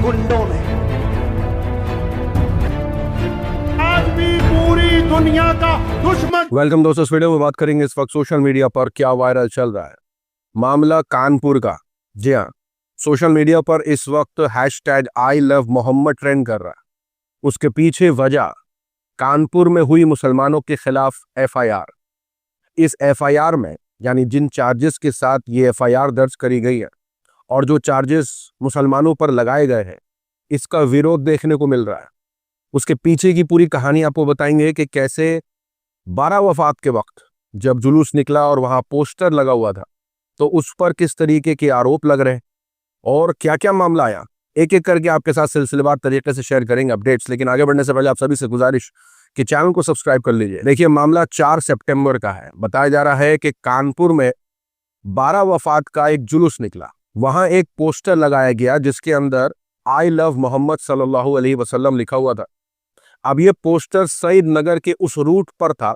गुंडों ने आज भी पूरी दुनिया का दुश्मन। वेलकम दोस्तों, इस वीडियो में बात करेंगे इस वक्त सोशल मीडिया पर क्या वायरल चल रहा है। मामला कानपुर का। जी हाँ, सोशल मीडिया पर इस वक्त hashtag I love Mohammad trend कर रहा है। उसके पीछे वजह कानपुर में हुई मुसलमानों के खिलाफ एफआईआर। इस एफआईआर में यानी जिन चार्जेस के साथ ये एफआईआर दर्ज करी गई है और जो चार्जेस मुसलमानों पर लगाए गए हैं, इसका विरोध देखने को मिल रहा है। उसके पीछे की पूरी कहानी आपको बताएंगे कि कैसे 12 वफात के वक्त जब जुलूस निकला और वहां पोस्टर लगा हुआ था तो उस पर किस तरीके के आरोप लग रहे हैं और क्या क्या मामला आया, एक एक करके आपके साथ सिलसिलेवार तरीके से शेयर करेंगे अपडेट्स। लेकिन आगे बढ़ने से पहले आप सभी से गुजारिश कि चैनल को सब्सक्राइब कर लीजिए। देखिए, मामला 4 सितंबर का है। बताया जा रहा है कि कानपुर में 12 वफात का एक जुलूस निकला। वहां एक पोस्टर लगाया गया जिसके अंदर आई लव मोहम्मद सल्लल्लाहु अलैहि वसल्लम लिखा हुआ था। अब ये पोस्टर सईद नगर के उस रूट पर था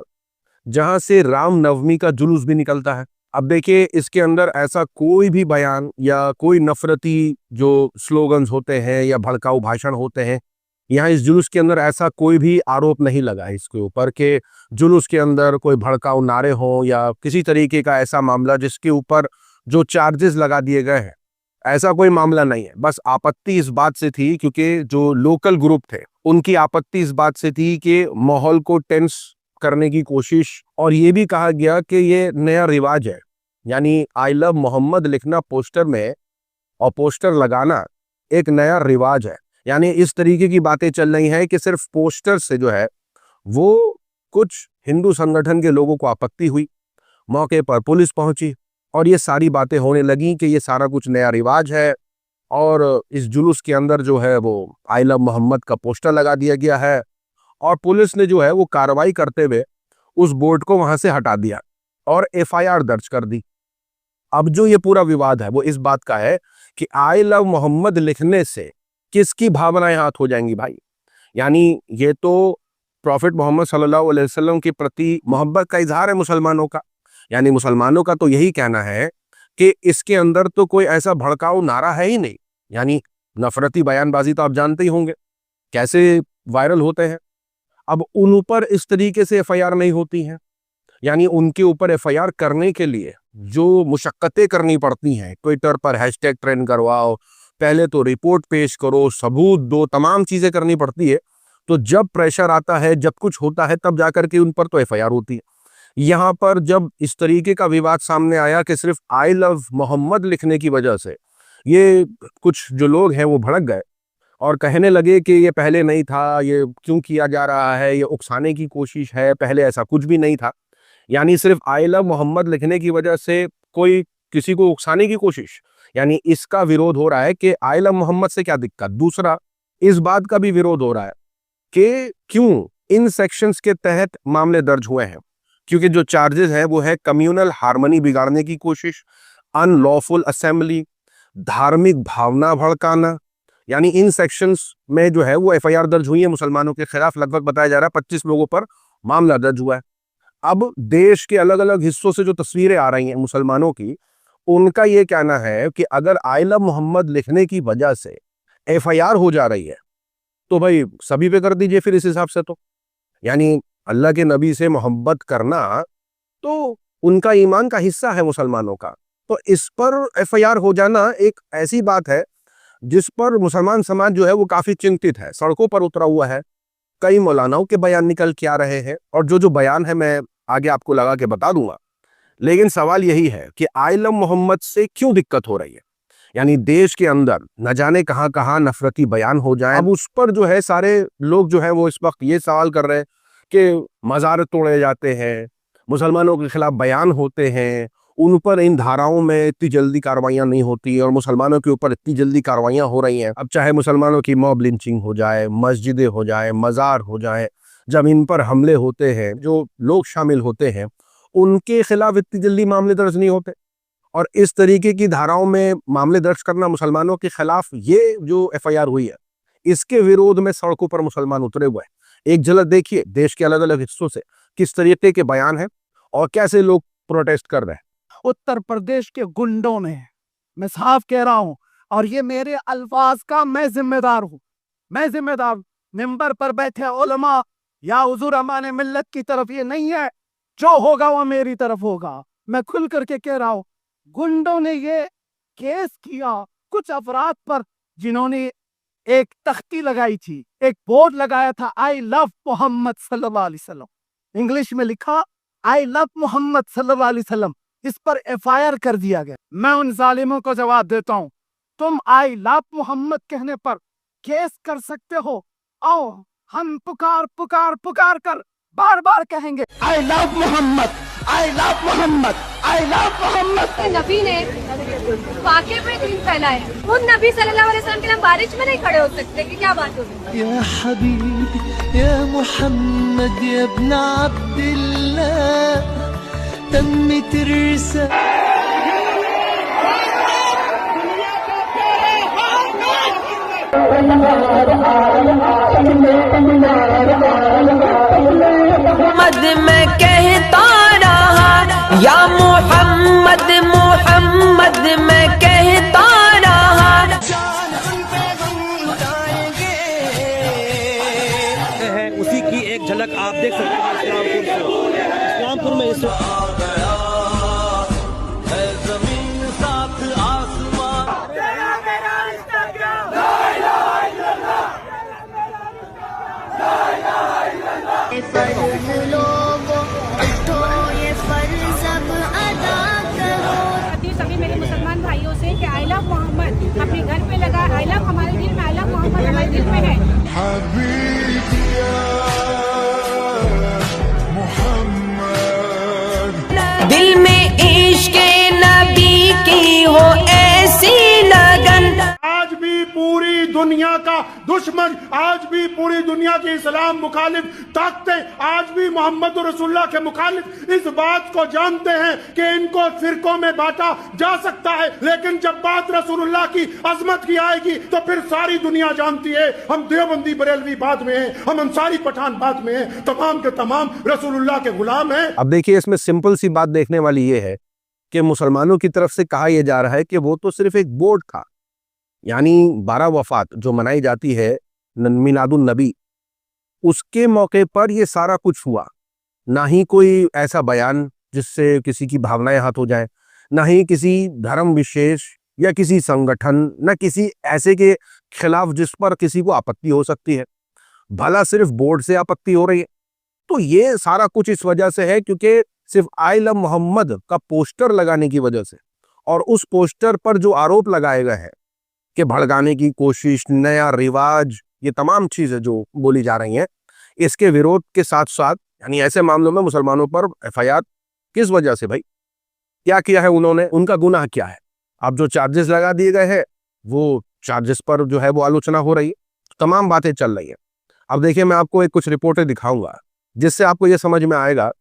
जहां से रामनवमी का जुलूस भी निकलता है। अब देखिए, इसके अंदर ऐसा कोई भी बयान या कोई नफरती जो स्लोगन्स होते हैं या भड़काऊ भाषण होते हैं, यहाँ इस जुलूस के अंदर ऐसा कोई भी आरोप नहीं लगा है इसके ऊपर कि जुलूस के अंदर कोई भड़काऊ नारे हो या किसी तरीके का ऐसा मामला जिसके ऊपर जो चार्जेस लगा दिए गए हैं, ऐसा कोई मामला नहीं है। बस आपत्ति इस बात से थी क्योंकि जो लोकल ग्रुप थे उनकी आपत्ति इस बात से थी कि माहौल को टेंस करने की कोशिश, और ये भी कहा गया कि ये नया रिवाज है, यानी आई लव मोहम्मद लिखना पोस्टर में और पोस्टर लगाना एक नया रिवाज है। यानी इस तरीके की बातें चल रही हैं कि सिर्फ पोस्टर से जो है वो कुछ हिंदू संगठन के लोगों को आपत्ति हुई, मौके पर पुलिस पहुंची और ये सारी बातें होने लगी कि ये सारा कुछ नया रिवाज है और इस जुलूस के अंदर जो है वो आई लव मोहम्मद का पोस्टर लगा दिया गया है। और पुलिस ने जो है वो कार्रवाई करते हुए उस बोर्ड को वहां से हटा दिया और एफआईआर दर्ज कर दी। अब जो ये पूरा विवाद है वो इस बात का है कि आई लव मोहम्मद लिखने से किसकी भावनाएं हाथ हो जाएंगी भाई। यानी ये तो प्रॉफिट मोहम्मद सल्लल्लाहु अलैहि वसल्लम के प्रति मोहब्बत का इजहार है मुसलमानों का। यानी मुसलमानों का तो यही कहना है कि इसके अंदर तो कोई ऐसा भड़काऊ नारा है ही नहीं। यानी नफरती बयानबाजी तो आप जानते ही होंगे कैसे वायरल होते हैं। अब उन ऊपर इस तरीके से एफआईआर नहीं होती हैं, यानी उनके ऊपर एफआईआर करने के लिए जो मुशक्कतें करनी पड़ती हैं, ट्विटर पर हैशटैग ट्रेंड करवाओ, पहले तो रिपोर्ट पेश करो, सबूत दो, तमाम चीजें करनी पड़ती है। तो जब प्रेशर आता है, जब कुछ होता है, तब जाकर के उन पर तो एफआईआर होती है। यहाँ पर जब इस तरीके का विवाद सामने आया कि सिर्फ आई लव मोहम्मद लिखने की वजह से ये कुछ जो लोग हैं वो भड़क गए और कहने लगे कि ये पहले नहीं था, ये क्यों किया जा रहा है, ये उकसाने की कोशिश है, पहले ऐसा कुछ भी नहीं था। यानी सिर्फ आई लव मोहम्मद लिखने की वजह से कोई किसी को उकसाने की कोशिश, यानी इसका विरोध हो रहा है कि आई लव मोहम्मद से क्या दिक्कत। दूसरा, इस बात का भी विरोध हो रहा है कि क्यों इन सेक्शंस के तहत मामले दर्ज हुए हैं, क्योंकि जो चार्जेस है वो है कम्युनल हार्मनी बिगाड़ने की कोशिश, अनलॉफुल असेंबली, धार्मिक भावना भड़काना। यानी इन सेक्शंस में जो है वो एफआईआर दर्ज हुई है मुसलमानों के खिलाफ। लगभग बताया जा रहा है 25 लोगों पर मामला दर्ज हुआ है। अब देश के अलग अलग हिस्सों से जो तस्वीरें आ रही हैं मुसलमानों की, उनका ये कहना है कि अगर आई लव मोहम्मद लिखने की वजह से एफआईआर हो जा रही है तो भाई सभी पे कर दीजिए फिर इस हिसाब से। तो यानी अल्लाह के नबी से मोहब्बत करना तो उनका ईमान का हिस्सा है मुसलमानों का। तो इस पर एफआईआर हो जाना एक ऐसी बात है जिस पर मुसलमान समाज जो है वो काफी चिंतित है, सड़कों पर उतरा हुआ है। कई मौलानाओं के बयान निकल के आ रहे हैं और जो जो बयान है मैं आगे आपको लगा के बता दूंगा। लेकिन सवाल यही है कि आई लव मोहम्मद से क्यों दिक्कत हो रही है। यानी देश के अंदर न जाने कहां कहां नफरती बयान हो जाए। अब उस पर जो है सारे लोग जो है वो इस वक्त ये सवाल कर रहे हैं कि मज़ार तोड़े जाते हैं, मुसलमानों के खिलाफ बयान होते हैं, उन पर इन धाराओं में इतनी जल्दी कार्रवाइयां नहीं होती और मुसलमानों के ऊपर इतनी जल्दी कार्रवाइयां हो रही हैं। अब चाहे मुसलमानों की मॉब लिंचिंग हो जाए, मस्जिदें हो जाए, मज़ार हो जाए, जब इन पर हमले होते हैं, जो लोग शामिल होते हैं उनके खिलाफ इतनी जल्दी मामले दर्ज नहीं होते। और इस तरीके की धाराओं में मामले दर्ज करना मुसलमानों के खिलाफ, ये जो एफआईआर हुई है, इसके विरोध में सड़कों पर मुसलमान उतरे हुए हैं। एक झलक देखिए देश के अलग अलग हिस्सों से किस तरीके के बयान है और कैसे लोग प्रोटेस्ट कर रहे हैं। उत्तर प्रदेश के गुंडों ने, मैं साफ कह रहा हूं, और ये मेरे अल्फाज का मैं जिम्मेदार हूँ। मैं जिम्मेदार हूँ। मिंबर पर बैठे उलमा या हुजूर अमान मिल्लत की तरफ ये नहीं है, जो होगा वो मेरी तरफ होगा। मैं खुल करके कह रहा हूँ, गुंडों ने ये केस किया कुछ अफराद पर जिन्होंने एक तख्ती लगाई थी, एक बोर्ड लगाया था, आई लव मोहम्मद सल्लल्लाहु अलैहि वसल्लम, इंग्लिश में लिखा आई लव मोहम्मद सल्लल्लाहु अलैहि वसल्लम। इस पर एफआईआर कर दिया गया। मैं उन जालिमों को जवाब देता हूँ, तुम आई लव मोहम्मद कहने पर केस कर सकते हो। आओ हम पुकार पुकार पुकार कर बार बार कहेंगे I love Mohammad, I love Mohammad, I love Mohammad. नबी ने वाक़े में दीन फैलाया, उन नबी सल्लल्लाहु अलैहि वसल्लम के नाम बारिश में नहीं खड़े हो सकते कि क्या बात होगी। या हबीबी या मोहम्मद या इब्न अब्दुल्लाह तम्मत रिसाला। मोहम्मद मैं कहता रहा, या मोहम्मद मोहम्मद मैं कहता रहा। है उसी की एक झलक आप देख सकते हैं इस्लामपुर में इस सभी मेरे मुसलमान भाइयों से कि आई लव मोहम्मद अपने घर पे लगा, आई लव हमारे दिल में, आई लव मोहम्मद हमारे दिल में है। दिल में इश्क नबी की हो ऐसी लगन। आज भी पूरी दुनिया का दुश्मन, आज भी पूरी दुनिया की इस्लाम मुखालिफ ताकतें आज भी मोहम्मद रसूलुल्लाह के मुखालिफ इस बात को जानते हैं कि इनको फिरकों में बांटा जा सकता है, लेकिन जब बात रसूलुल्लाह की अजमत की आएगी तो फिर सारी दुनिया जानती है हम देवबंदी बरेलवी बाद में हैं, हम अंसारी पठान बाद में हैं, तमाम के तमाम रसूलुल्लाह के गुलाम हैं। अब देखिए, इसमें सिंपल सी बात देखने वाली ये है कि मुसलमानों की तरफ से कहा यह जा रहा है कि वो तो सिर्फ एक बोर्ड था, यानी 12 वफात जो मनाई जाती है मिलादुन नबी, उसके मौके पर ये सारा कुछ हुआ। ना ही कोई ऐसा बयान जिससे किसी की भावनाएं आहत हो जाए, ना ही किसी धर्म विशेष या किसी संगठन, ना किसी ऐसे के खिलाफ जिस पर किसी को आपत्ति हो सकती है, भला सिर्फ बोर्ड से आपत्ति हो रही है। तो ये सारा कुछ इस वजह से है क्योंकि सिर्फ आई लव मोहम्मद का पोस्टर लगाने की वजह से, और उस पोस्टर पर जो आरोप लगाए गए हैं कि भड़काने की कोशिश, नया रिवाज, ये तमाम चीजें जो बोली जा रही हैं, इसके विरोध के साथ साथ यानी ऐसे मामलों में मुसलमानों पर एफआईआर किस वजह से, भाई क्या किया है उन्होंने, उनका गुनाह क्या है। अब जो चार्जेस लगा दिए गए हैं वो चार्जेस पर जो है वो आलोचना हो रही है, तमाम बातें चल रही है। अब देखिए, मैं आपको कुछ रिपोर्टें दिखाऊंगा जिससे आपको ये समझ में आएगा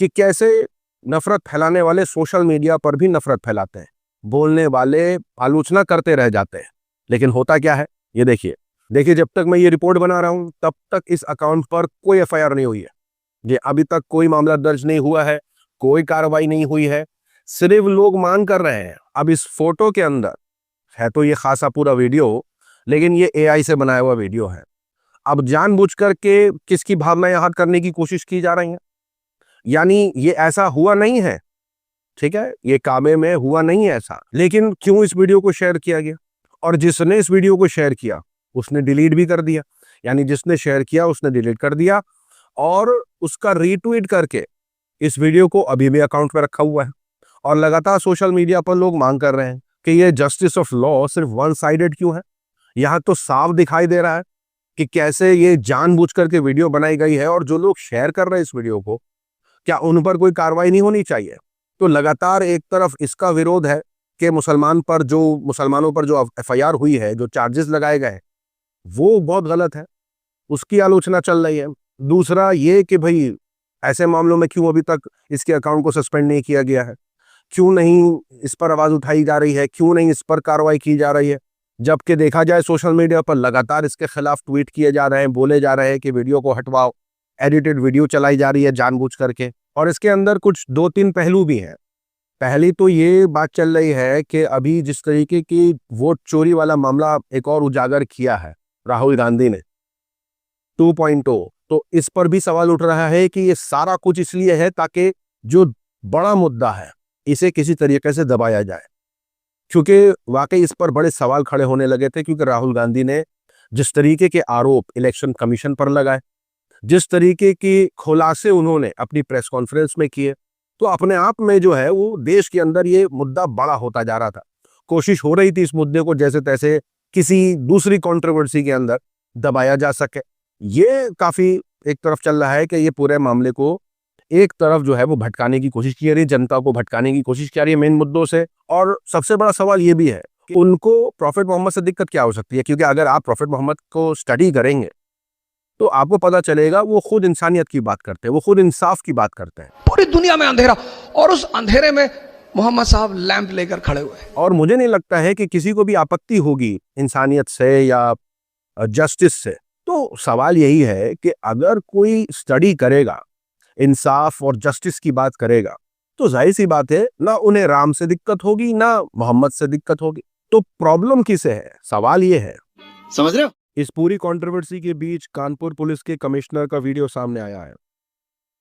कि कैसे नफरत फैलाने वाले सोशल मीडिया पर भी नफरत फैलाते हैं। बोलने वाले आलोचना करते रह जाते हैं, लेकिन होता क्या है ये देखिए जब तक मैं ये रिपोर्ट बना रहा हूं तब तक इस अकाउंट पर कोई एफआईआर नहीं हुई है। ये अभी तक कोई मामला दर्ज नहीं हुआ है, कोई कार्रवाई नहीं हुई है, सिर्फ लोग मांग कर रहे हैं। अब इस फोटो के अंदर है तो ये खासा पूरा वीडियो, लेकिन ये एआई से बनाया हुआ वीडियो है। अब जानबूझ करके किसकी भावनाएं आहत करने की कोशिश की जा रही है, यानी ये ऐसा हुआ नहीं है, ठीक है, ये काबे में हुआ नहीं है ऐसा, लेकिन क्यों इस वीडियो को शेयर किया गया, और जिसने इस वीडियो को शेयर किया उसने डिलीट भी कर दिया, यानी जिसने शेयर किया उसने डिलीट कर दिया, और उसका रीट्वीट करके इस वीडियो को अभी भी अकाउंट पे रखा हुआ है। और लगातार सोशल मीडिया पर लोग मांग कर रहे हैं कि ये जस्टिस ऑफ लॉ सिर्फ वन साइडेड क्यों है। यहाँ तो साफ दिखाई दे रहा है कि कैसे ये जानबूझ करके वीडियो बनाई गई है, और जो लोग शेयर कर रहे हैं इस वीडियो को, क्या उन पर कोई कार्रवाई नहीं होनी चाहिए। तो लगातार एक तरफ इसका विरोध है कि मुसलमानों पर जो एफआईआर हुई है, जो चार्जेस लगाए गए हैं, वो बहुत गलत है, उसकी आलोचना चल रही है। दूसरा ये कि भाई ऐसे मामलों में क्यों अभी तक इसके अकाउंट को सस्पेंड नहीं किया गया है, क्यों नहीं इस पर आवाज उठाई जा रही है, क्यों नहीं इस पर कार्रवाई की जा रही है, जबकि देखा जाए सोशल मीडिया पर लगातार इसके खिलाफ ट्वीट किए जा रहे हैं, बोले जा रहे हैं कि वीडियो को हटवाओ, एडिटेड वीडियो चलाई जा रही है जानबूझ करके। और इसके अंदर कुछ 2-3 पहलू भी हैं पहली तो ये बात चल रही है कि अभी जिस तरीके की वोट चोरी वाला मामला एक और उजागर किया है राहुल गांधी ने 2.0, तो इस पर भी सवाल उठ रहा है कि ये सारा कुछ इसलिए है ताकि जो बड़ा मुद्दा है इसे किसी तरीके से दबाया जाए, क्योंकि वाकई इस पर बड़े सवाल खड़े होने लगे थे। क्योंकि राहुल गांधी ने जिस तरीके के आरोप इलेक्शन कमीशन पर लगाए, जिस तरीके की खुलासे उन्होंने अपनी प्रेस कॉन्फ्रेंस में किए, तो अपने आप में जो है वो देश के अंदर ये मुद्दा बड़ा होता जा रहा था। कोशिश हो रही थी इस मुद्दे को जैसे तैसे किसी दूसरी कंट्रोवर्सी के अंदर दबाया जा सके। ये काफी एक तरफ चल रहा है कि ये पूरे मामले को एक तरफ जो है वो भटकाने की कोशिश की जा रही है, जनता को भटकाने की कोशिश की जा रही है मेन मुद्दों से। और सबसे बड़ा सवाल ये भी है कि उनको प्रॉफिट मोहम्मद से दिक्कत क्या हो सकती है, क्योंकि अगर आप प्रॉफिट मोहम्मद को स्टडी करेंगे तो आपको पता चलेगा वो खुद इंसानियत की बात करते हैं, वो खुद इंसाफ की बात करते हैं। पूरी दुनिया में अंधेरा और उस अंधेरे में मोहम्मद साहब लैंप लेकर खड़े हुए। और मुझे नहीं लगता है कि किसी को भी आपत्ति होगी इंसानियत से या जस्टिस से। तो सवाल यही है कि अगर कोई स्टडी करेगा, इंसाफ और जस्टिस की बात करेगा, तो जाहिर सी बात है ना उन्हें राम से दिक्कत होगी ना मोहम्मद से दिक्कत होगी। तो प्रॉब्लम किसे है, सवाल ये है। समझ रहे हो? इस पूरी कंट्रोवर्सी के बीच कानपुर पुलिस के कमिश्नर का वीडियो सामने आया है,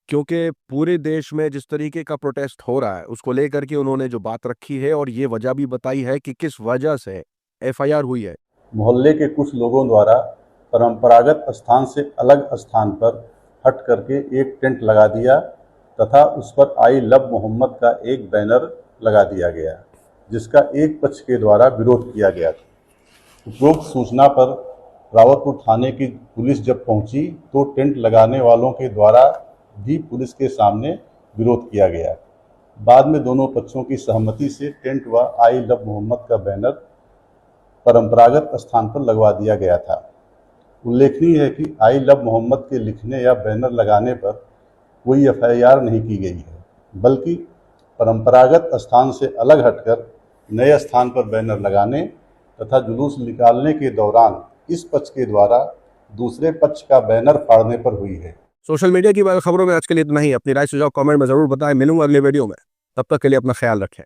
क्योंकि पूरे देश में जिस तरीके का प्रोटेस्ट हो रहा है उसको लेकर के उन्होंने जो बात रखी है और ये वजह भी बताई है कि किस वजह से FIR हुई है। मोहल्ले के कुछ लोगों द्वारा परंपरागत स्थान से अलग स्थान पर हट करके एक टेंट लगा दिया तथा उस पर आई लव मोहम्मद का एक बैनर लगा दिया गया, जिसका एक पक्ष के द्वारा विरोध किया गया था। उपरोक्त सूचना पर रावतपुर थाने की पुलिस जब पहुंची तो टेंट लगाने वालों के द्वारा भी पुलिस के सामने विरोध किया गया। बाद में दोनों पक्षों की सहमति से टेंट व आई लव मोहम्मद का बैनर परंपरागत स्थान पर लगवा दिया गया था। उल्लेखनीय है कि आई लव मोहम्मद के लिखने या बैनर लगाने पर कोई FIR नहीं की गई है, बल्कि परंपरागत स्थान से अलग हटकर नए स्थान पर बैनर लगाने तथा जुलूस निकालने के दौरान इस पक्ष के द्वारा दूसरे पक्ष का बैनर फाड़ने पर हुई है। सोशल मीडिया की खबरों में आज के लिए इतना ही। अपनी राय सुझाव कमेंट में जरूर बताएं। मिलूंगा अगले वीडियो में, तब तक के लिए अपना ख्याल रखें।